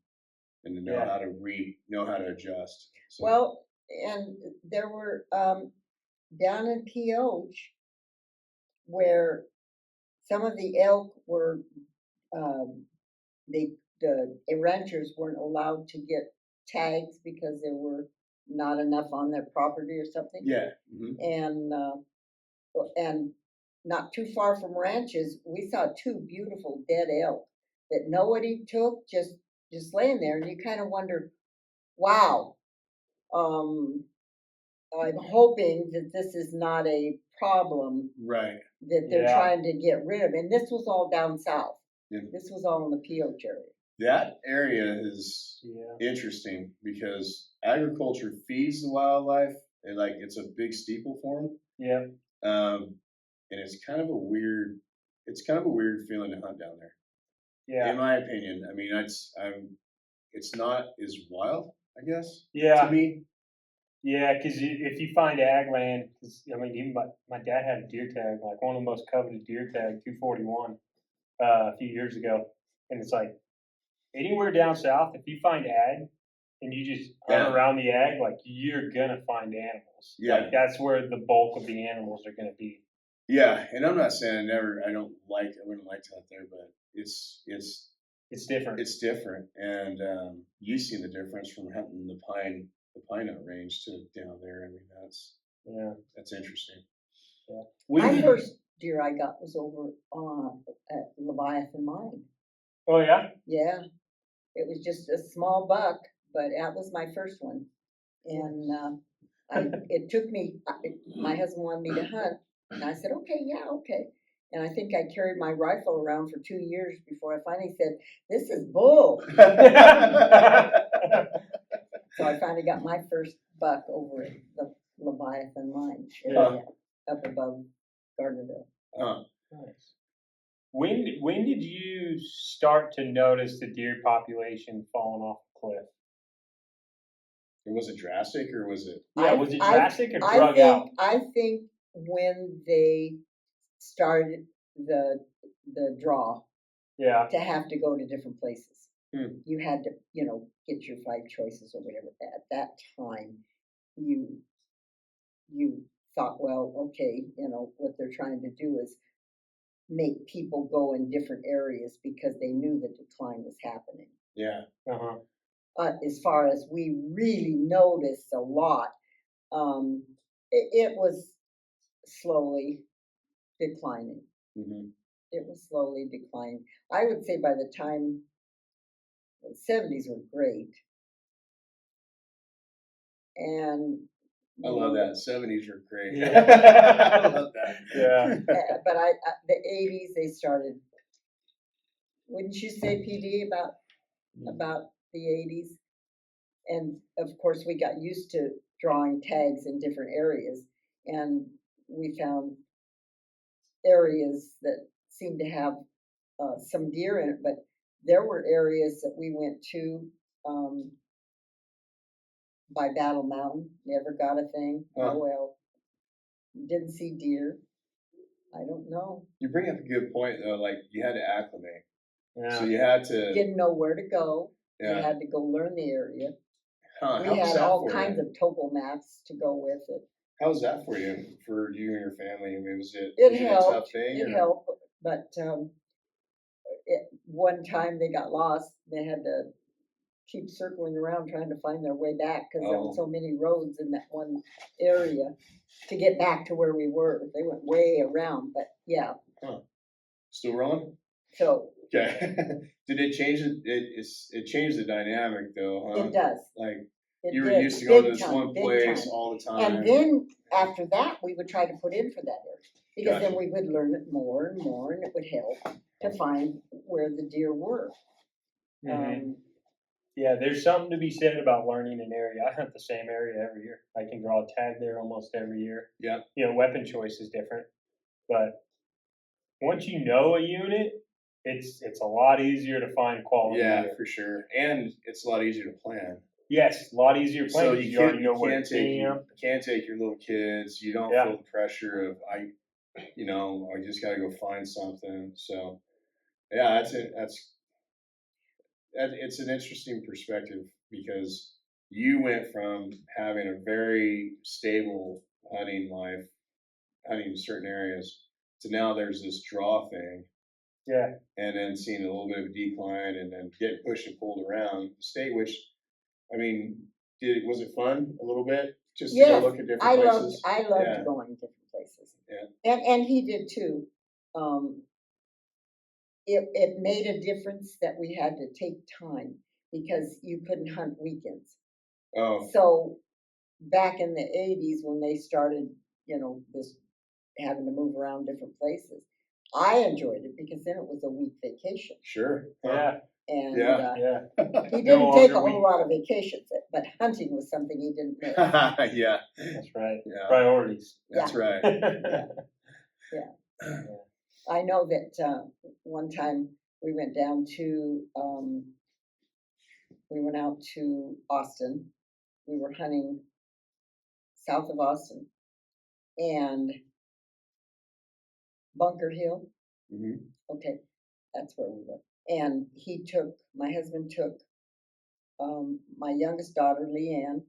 and to know Yeah. how to know how to adjust. So, Well, and there were down in Pioche where some of the elk were the ranchers weren't allowed to get tags because there were not enough on their property or something. yeah. Hmm. And not too far from ranches, we saw 2 beautiful dead elk that nobody took, just laying there, and you kind of wonder, wow. I'm hoping that this is not a problem Right. that they're Yeah. trying to get rid of. And this was all down south. Yeah. This was all in the Pioche area. That area is interesting because agriculture feeds the wildlife, and like it's a big steeple for them. Yeah. And it's kind of a weird feeling to hunt down there. Yeah. In my opinion, I mean, it's not as wild, I guess. Yeah. To me. Yeah, because if you find ag land, I mean, even my dad had a deer tag, like one of the most coveted deer tag, 241, a few years ago, and it's like anywhere down south, if you find ag and you just hunt around the ag, like you're gonna find animals. Yeah. Like that's where the bulk of the animals are gonna be. Yeah, and I'm not saying I wouldn't like to hunt there, but it's different. It's different, and you've seen the difference from hunting the pine nut range to down there. I mean, that's interesting. Yeah. My first deer I got was over at Leviathan Mine. Oh yeah. Yeah, it was just a small buck, but that was my first one, and it took me. My husband wanted me to hunt, and I said, okay, yeah, okay. And I think I carried my rifle around for 2 years before I finally said, this is bull. So I finally got my first buck over at the Leviathan Mine area, up above Gardnerville. Huh. Nice. When did you start to notice the deer population falling off the cliff? Was it drastic or was it? Yeah, was it I- drastic or drug out? I think when they started the draw Yeah. to have to go to different places. Hmm. You had to, get your 5 choices or whatever. At that time, you thought, well, okay, what they're trying to do is make people go in different areas because they knew the decline was happening. Yeah. Uh-huh. As far as we really noticed a lot, it was slowly declining. Hmm. It was slowly declining. I would say by the time the 70s were great. And I love that. 70s were great. Yeah. I love that. Yeah. but the 80s they started. Wouldn't you say, PD, about the 80s? And of course, we got used to drawing tags in different areas, and we found areas that seemed to have some deer in it. But there were areas that we went to by Battle Mountain, never got a thing. Huh. Oh well, didn't see deer. I don't know. You bring up a good point though. Like you had to acclimate, so Yeah. you had to. Didn't know where to go. Yeah. You had to go learn the area. Huh, We how was had that all for kinds you? of topo maps to go with it. How was that for you and your family? I mean, was it It a helped. tough thing? It or- helped, but one time they got lost. They had to keep circling around trying to find their way back because there were Oh. so many roads in that one area to get back to where we were. They went way around, but yeah. Still rolling? So Okay. Did it change it? It changed the dynamic though, huh? it does. Like It you were did, used to going to big this time, one big place time. all the time. And then after that, we would try to put in for that area because then Gotcha. we would learn it more and more, and it would help to find where the deer were. Mhm. Yeah, there's something to be said about learning an area. I hunt the same area every year. I can draw a tag there almost every year. Yeah. Weapon choice is different, but once you know a unit, it's a lot easier to find quality Yeah, deer. for sure. And it's a lot easier to plan. Yes, a lot easier to plan. So 'cause you already can't know where to you camp. can't take your little kids. You don't Yeah. feel the pressure of I just got to go find something. So yeah, that's it. It's an interesting perspective because you went from having a very stable hunting life, hunting in certain areas, to now there's this draw thing, Yeah. and then seeing a little bit of a decline, and then getting pushed and pulled around the state. Which, I mean, was it fun a little bit just to Yes, go look at different I places? loved Yeah. going different places. Yeah. And he did too. It made a difference that we had to take time because you couldn't hunt weekends. Oh, So back in the 80s when they started, this having to move around different places, I enjoyed it because then it was a week vacation. sure. Yeah. And Yeah. Yeah. he No didn't take a longer whole lot of vacations, but hunting was something he didn't miss. Yeah. That's right. Yeah. Priorities. That's right. I know that one time we went down to, we went out to Austin. We were hunting south of Austin and Bunker Hill. Hmm. Okay, that's where we were. And my husband took my youngest daughter, Leanne,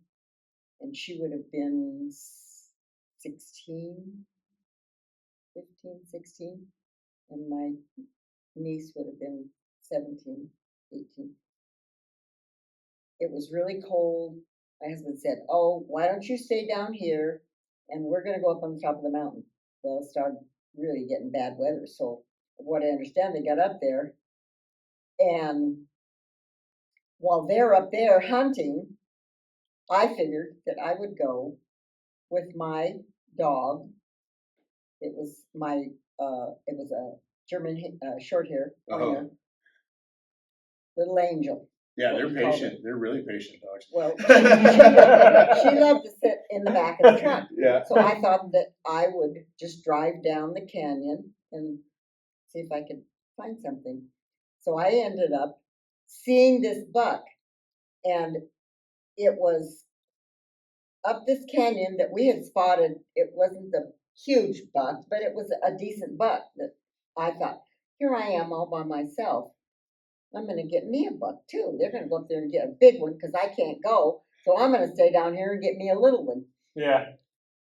and she would have been 16, 15, 16. And my niece would have been 17, 18. It was really cold. My husband said, "Oh, why don't you stay down here and we're going to go up on the top of the mountain." Well, it started really getting bad weather. So, from what I understand, they got up there. And while they're up there hunting, I figured that I would go with my dog. It was a German short hair pointer, little angel. Yeah, What they're we called patient. They're really patient dogs. Well, she loved to sit in the back of the truck. Yeah. So I thought that I would just drive down the canyon and see if I could find something. So I ended up seeing this buck, and it was up this canyon that we had spotted. It wasn't the huge buck, but it was a decent buck that I thought, here I am all by myself. I'm going to get me a buck too. They're going to go up there and get a big one because I can't go. So I'm going to stay down here and get me a little one Yeah.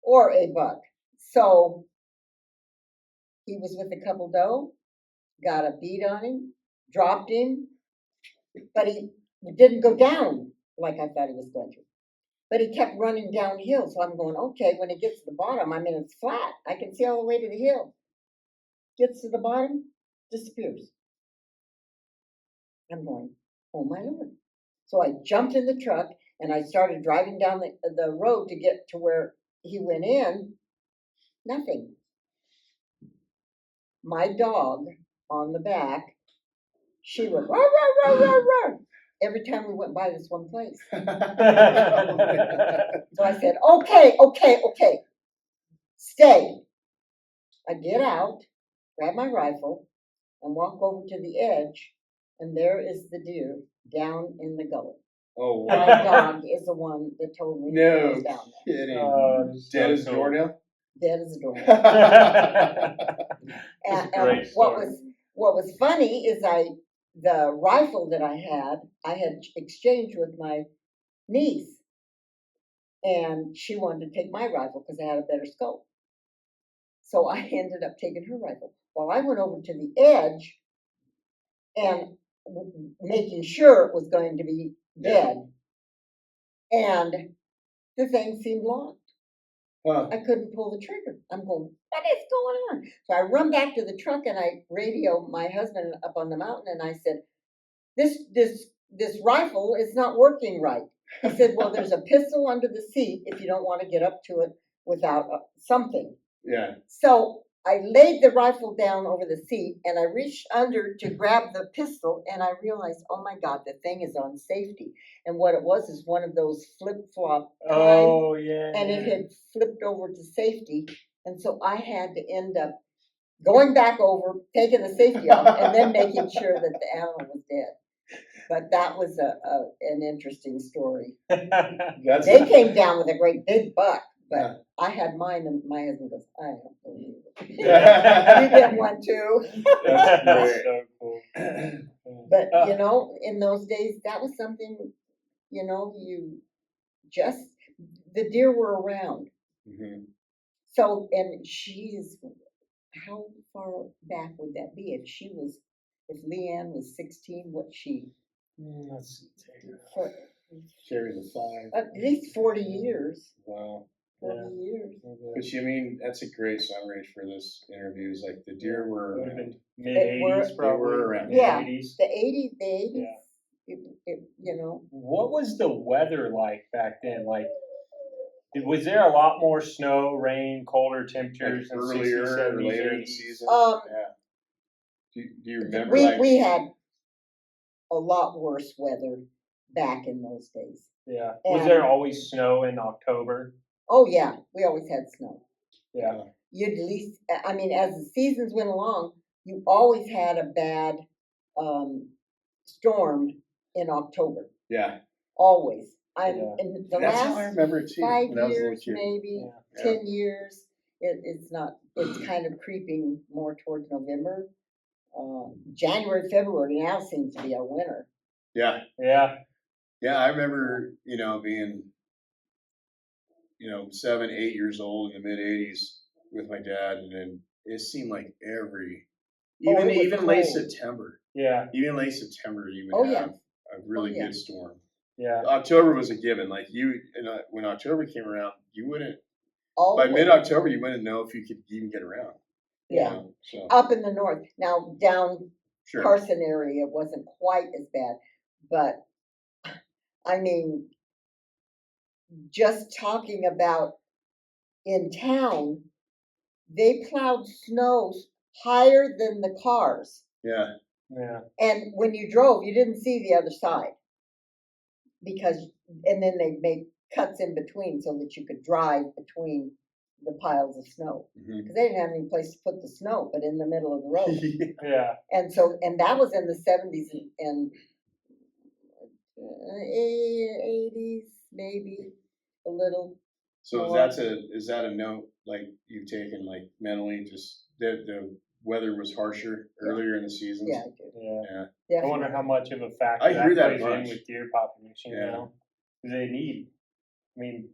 or a buck. So he was with a couple doe, got a bead on him, dropped him, but he didn't go down like I thought he was going to. But he kept running downhill. So I'm going, okay, when he gets to the bottom, I mean, it's flat. I can see all the way to the hill. Gets to the bottom, disappears. I'm going, oh my Lord. So I jumped in the truck and I started driving down the road to get to where he went in. Nothing. My dog on the back, she would roar, roar, roar, roar, roar, every time we went by this one place. So I said, okay, stay. I get out, grab my rifle, and walk over to the edge, and there is the deer down in the gully. Oh My wow! dog is the one that told me he No was down there. kidding. Dead as a doornail. Dead as a door. That's a And great what story. was funny is the rifle that I had exchanged with my niece, and she wanted to take my rifle because I had a better scope. So I ended up taking her rifle. Well, I went over to the edge and making sure it was going to be dead, and the thing seemed locked. I couldn't pull the trigger. I'm going, what is going on? So I run back to the truck and I radio my husband up on the mountain, and I said, this rifle is not working right. He said, well, there's a pistol under the seat if you don't want to get up to it without something. Yeah. So I laid the rifle down over the seat and I reached under to grab the pistol, and I realized, oh my God, the thing is on safety. And what it was is one of those flip-flop kind. Oh yeah. And it had flipped over to safety. And so I had to end up going back over, taking the safety off, and then making sure that the animal was dead. But that was an interesting story. They came down with a great big buck, but I had mine, and my husband goes, I don't believe it. You get one too. That's That's great. so cool. But, you know, in those days, that was something, you know, the deer were around. Mhm. So, and how far back would that be? If Leanne was 16, what's she? Let's see. Carry the 5. At least 40 years. Wow. 40 years. But I mean, that's a great summary for this interview. Is like the deer were Would have around. been mid-80s, They probably. were around. Yeah. Mid-80s. The 80s, Yeah. you know. What was the weather like back then? Like, was there a lot more snow, rain, colder temperatures Like in earlier 60s, or 70s, later in the 80s? season. Um, Yeah. Do you remember We had a lot worse weather back in those days. Yeah. And- Was there always snow in October? Oh yeah, we always had snow. Yeah. You'd at least, I mean, as the seasons went along, you always had a bad storm in October. Yeah. Always. Yeah. In the That's how I last remember it too. 5 when I was a little years, kid. maybe Yeah. 10 years, it's kind of creeping more towards November. January, February now seems to be our winter. Yeah. Yeah. Yeah. I remember, being, 7, 8 years old in the mid '80s with my dad, and then it seemed like Oh, it was even late cold. September, Yeah. even late September, you Oh, would yeah. have a really yeah. good storm. Yeah. October was a given. Like when October came around, you wouldn't. By Always. mid-October, you wouldn't know if you could even get around. Yeah. So Up in the north. Now down sure. Carson area, it wasn't quite as bad, but I mean, just talking about in town, they plowed snows higher than the cars. Yeah. Yeah. And when you drove, you didn't see the other side and then they made cuts in between so that you could drive between the piles of snow. Mhm. Because they didn't have any place to put the snow, but in the middle of the road. Yeah. And so, and that was in the 70s and 80s, maybe a little. So More. is that a note like you've taken like mentally, just that the weather was harsher earlier in the seasons? Yeah, I do. Yeah. Yeah. I wonder how much of a factor I hear that plays in bunch. with deer population, you Yeah. know? They need, I mean,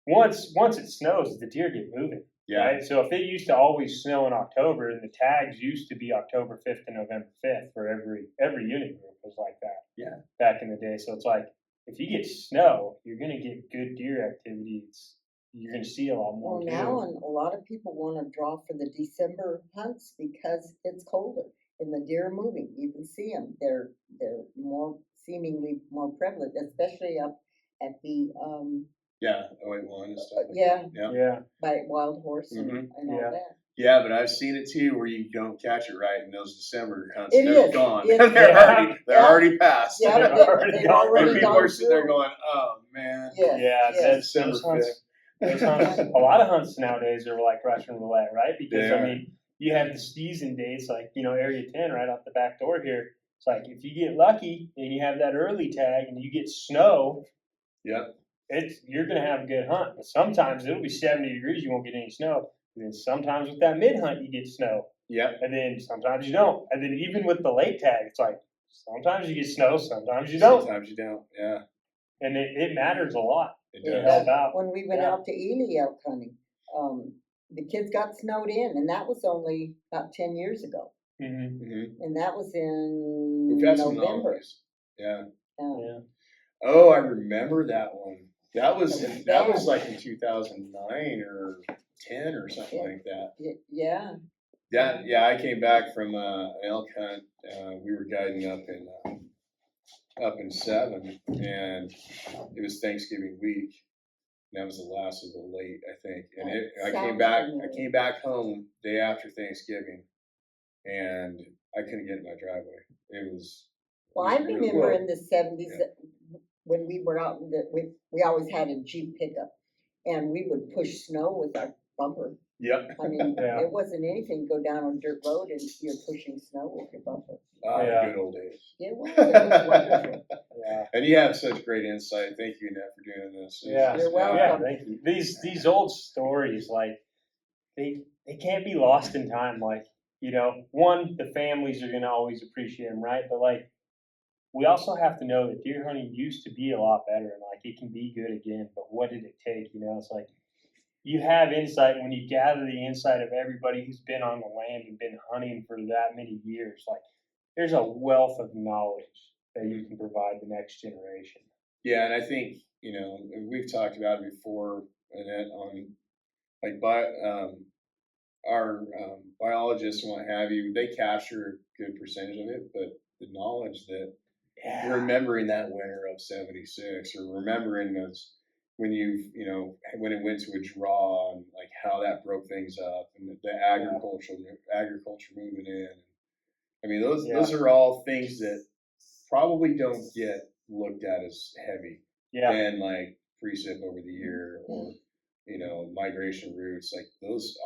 once it snows, the deer get moving, Yeah. right? So if it used to always snow in October, and the tags used to be October 5th to November 5th for every unit group was like that. Yeah. Back in the day. So it's like, if you get snow, you're gonna get good deer activity. You're gonna see a lot more Well, deer. now, and a lot of people want to draw for the December hunts because it's colder and the deer are moving. You can see them. They're more seemingly more prevalent, especially up at the Yeah. 081 and stuff. Like yeah. That. Yeah. Yeah. by Wild Horse Mhm. and all Yeah. that. Yeah, but I've seen it too where you don't catch it right in those December hunts. It They're is. gone. It- they're yeah. already passed. Yeah, They're already they've gone. already And people gone are sitting there through. going, "Oh man." Yes, Yeah, yes. December those hunts, a lot of hunts nowadays are like Russian roulette, right? Because They I are. mean, you have the season dates like Area 10 right out the back door here. It's like if you get lucky and you have that early tag and you get snow, Yeah. you're gonna have a good hunt. But sometimes it'll be 70 degrees, you won't get any snow. And then sometimes with that mid hunt you get snow, Yeah. and then sometimes you don't. And then even with the late tag, it's like sometimes you get snow, sometimes you don't, Sometimes you don't. Yeah. and it matters a lot. It Yeah. does. help out. When we went Yeah. out to Ely elk hunting, the kids got snowed in, and that was only about 10 years ago. Mm-hmm. Mm-hmm. And that was in We've had some November. anomalies. Yeah. Yeah. Oh, I remember that one. That was That was that was bad. like in 2009 or 10 or something Yeah. like that. Yeah, Yeah, I came back from an elk hunt. We were guiding up in Seven, and it was Thanksgiving week. And that was the last of the late, I think. And I came Sounds back. familiar. I came back home day after Thanksgiving, and I couldn't get in my driveway. It was. well, it I was really remember bad. in the 70s Yeah. that when we were out, we always had a Jeep pickup, and we would push snow with our bumper. Yep. I mean, Yeah. it wasn't anything, go down a dirt road and you're pushing snow with your bumper. Ah, Yeah. the good old days. It was wonderful. Yeah. And you have such great insight. Thank you, Annette, for doing this. Yeah. You're welcome. Yeah, thank you. These old stories, like they can't be lost in time. Like, one, the families are gonna always appreciate them, right? But like, we also have to know that deer hunting used to be a lot better, and like it can be good again. But what did it take? It's like you have insight when you gather the insight of everybody who's been on the land and been hunting for that many years. Like, there's a wealth of knowledge that you can provide the next generation. Yeah, and I think we've talked about it before, Annette, on like our biologists and what have you. They capture a good percentage of it, but the knowledge that remembering that winter of '76, or remembering those when when it went to a draw and like how that broke things up, and the agriculture moving in. I mean, those are all things that probably don't get looked at as heavy. Yeah. And like precip over the year, or migration routes, like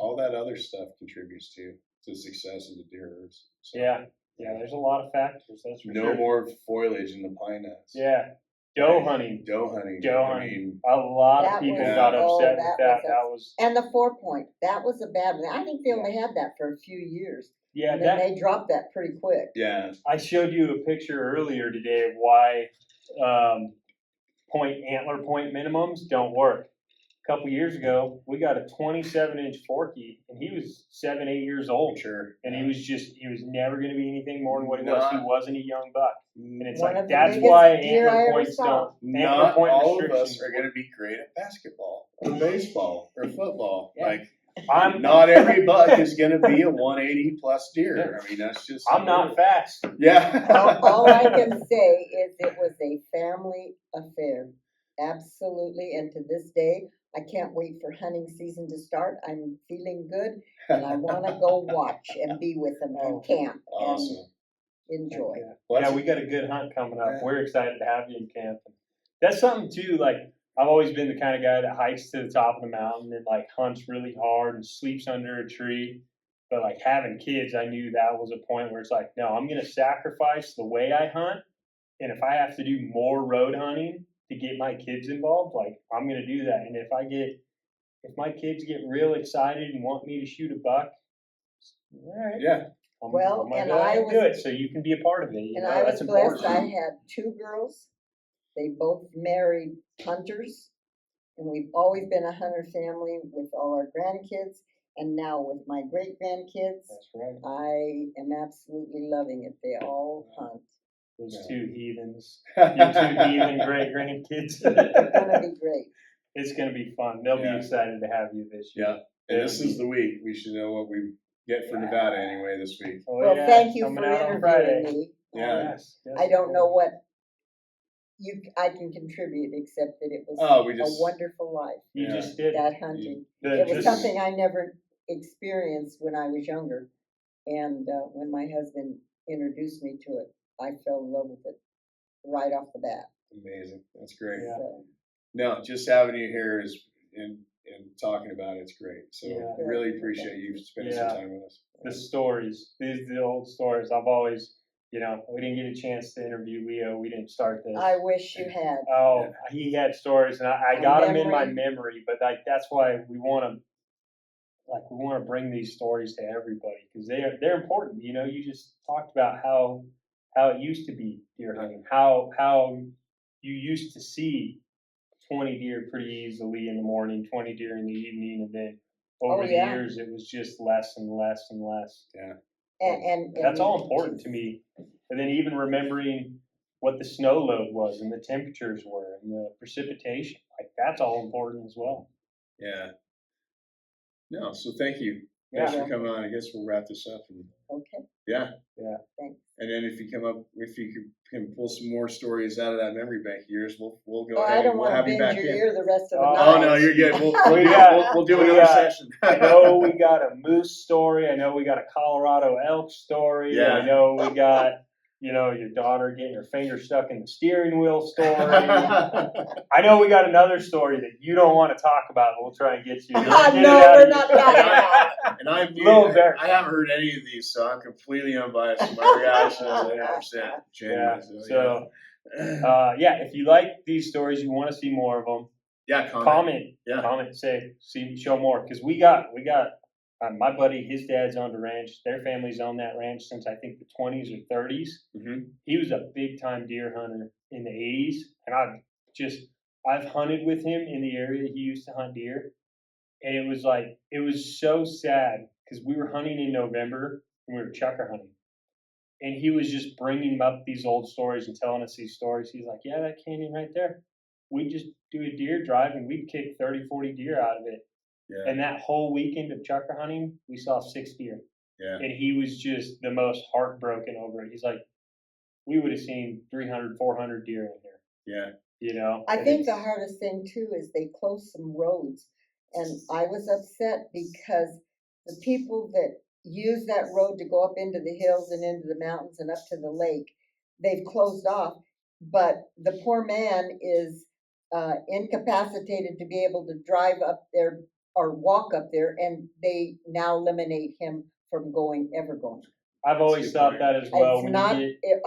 all that other stuff contributes to the success of the deer herds. So, Yeah, there's a lot of factors, that's for no sure. more foliage in the pine nuts. Yeah, doe hunting. Doe hunting. I mean, mean, a lot That of people was- got oh, upset that with that. was a- That was, And the 4-point, that was a bad one. I think they only had that for a few years. yeah, And then that, they dropped that pretty quick. yeah, I showed you a picture earlier today of why antler point minimums don't work. A couple years ago, we got a 27-inch forky, and he was 7, 8 years old. sure. And he was never going to be anything more than what he was. He wasn't a young buck. And it's One like, of the that's biggest why deer I antler ever points saw. don't, antler Not point all of restrictions us are going work. to be great at basketball or baseball or football. Yeah. Like, I'm not every buck is going to be a 180 plus deer. I mean, that's just. I'm not fast. Yeah. All I can say is it was a family affair. Absolutely. And to this day, I can't wait for hunting season to start. I'm feeling good and I want to go watch and be with them and camp Awesome. and enjoy. Well, Yeah, we got a good hunt coming up. Yeah. We're excited to have you in camp. That's something too, like, I've always been the kind of guy that hikes to the top of the mountain and like hunts really hard and sleeps under a tree. But like having kids, I knew that was a point where it's like, no, I'm gonna sacrifice the way I hunt, and if I have to do more road hunting to get my kids involved, like I'm gonna do that. And if my kids get real excited and want me to shoot a buck, all right, Yeah. Well, I'm gonna and go ahead I and do was- it so you can be a part of it. You And know, I was that's blessed, I important. had 2 girls. They both married hunters. And we've always been a hunter family with all our grandkids. And now with my great grandkids, That's right. I am absolutely loving it. They all hunt. Those Yeah. 2 heathens, your 2 heathen great grandkids. It's gonna be great. It's gonna be fun. They'll Yeah. be excited to have you this year. Yeah. And this is the week. We should know what we get for Nevada anyway this week. Oh, Well, yeah, thank you coming for out on interviewing Friday. me. Yeah. Yes, yes, I don't know yes. what I can contribute, except that it was Oh, we a just- wonderful life, You Yeah. just did. that hunting. The- It was just- something I never experienced when I was younger. And when my husband introduced me to it, I fell in love with it right off the bat. Amazing. That's great. Yeah. So, No, just having you here is and talking about it's great. So Yeah. really appreciate you spending Yeah. some time with us. The stories, the old stories. I've always, we didn't get a chance to interview Leo. We didn't start this. I wish you had. Oh, he had stories, and I A got them in my memory. memory. But like that's why we want to bring these stories to everybody because they're important. You just talked about how it used to be deer hunting, how you used to see 20 deer pretty easily in the morning, 20 deer in the evening, and then over the yeah. years it was just less and less and less. Yeah. And That's all important to me. And then even remembering what the snow load was and the temperatures were and the precipitation, like that's all important as well. Yeah. No, so thank you. Yeah. Thanks for coming on. I guess we'll wrap this up. And Okay, yeah. thanks. And then if you can pull some more stories out of that memory bank of yours, we'll go Oh, ahead I don't and we'll want have to you bend back your in. ear the rest of the Oh, night. Oh no, you're good. We got- We'll do we another got- session. I know we got a moose story. I know we got a Colorado elk story. Yeah. I know we got, your daughter getting her finger stuck in the steering wheel story. I know we got another story that you don't want to talk about. We'll try and get you. No, Get it we're out of not your- talking about And I'm Little embarrassed. I haven't heard any of these, so I'm completely unbiased. My reaction is 100% Yeah. genuine. So, if you like these stories, you want to see more of them. yeah, Comment, Yeah. show more, because we got my buddy, his dad's owned a ranch. Their family's owned that ranch since I think the 20s or 30s. Mm-hmm. He was a big time deer hunter in the 80s, and I've hunted with him in the area he used to hunt deer, and it was so sad because we were hunting in November and we were chucker hunting, and he was just bringing up these old stories and telling us these stories. He's like, yeah, that canyon right there, we just do a deer drive and we'd kick 30, 40 deer out of it. Yeah. And that whole weekend of chucker hunting, we saw 6 deer. Yeah. And he was just the most heartbroken over it. He's like, we would have seen 300, 400 deer in here. Yeah. I And think the it's- hardest thing too is they closed some roads, and I was upset because the people that use that road to go up into the hills and into the mountains and up to the lake, they've closed off, but the poor man is incapacitated to be able to drive up there or walk up there, and they now eliminate him from ever going. I've always That's a good thought point. that as well. It's When not, you get,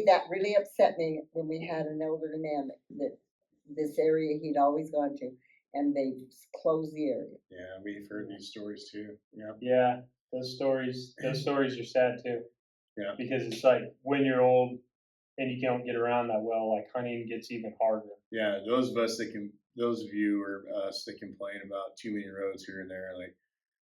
that really upset me when we had an elderly man that this area he'd always gone to, and they closed the area. Yeah, we've heard these stories too. Yeah. yeah, those stories are sad too. Yeah. Because it's like when you're old and you don't get around that well, like hunting gets even harder. Yeah, those of you or us that complain about too many roads here and there, like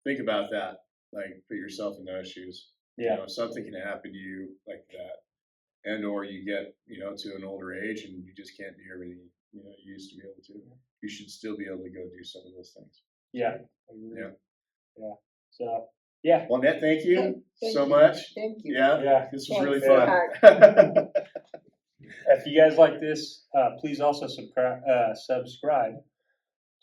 think about that. Like put yourself in those shoes. Yeah. Something can happen to you like that, and or you get to an older age and you just can't do everything you used to be able to. You should still be able to go do some of those things. Yeah. Yeah. So yeah. Well, Annette, thank you Thank so you. much. Thank you. Yeah. This was Thanks, really sweetheart. fun. If you guys like this, please also subscribe.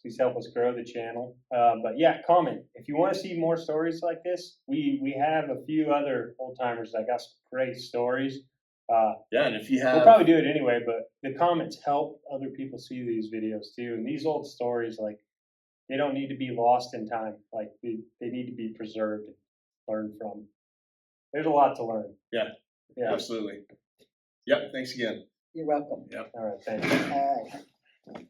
Please help us grow the channel. But yeah, comment. If you want to see more stories like this, we have a few other old timers that got some great stories. Yeah, and if you have We'll probably do it anyway, but the comments help other people see these videos too. And these old stories, like, they don't need to be lost in time. Like, they need to be preserved and learned from. There's a lot to learn. Yeah. Yeah. Absolutely. Yep. Thanks again. You're welcome. All right. Thanks. All right.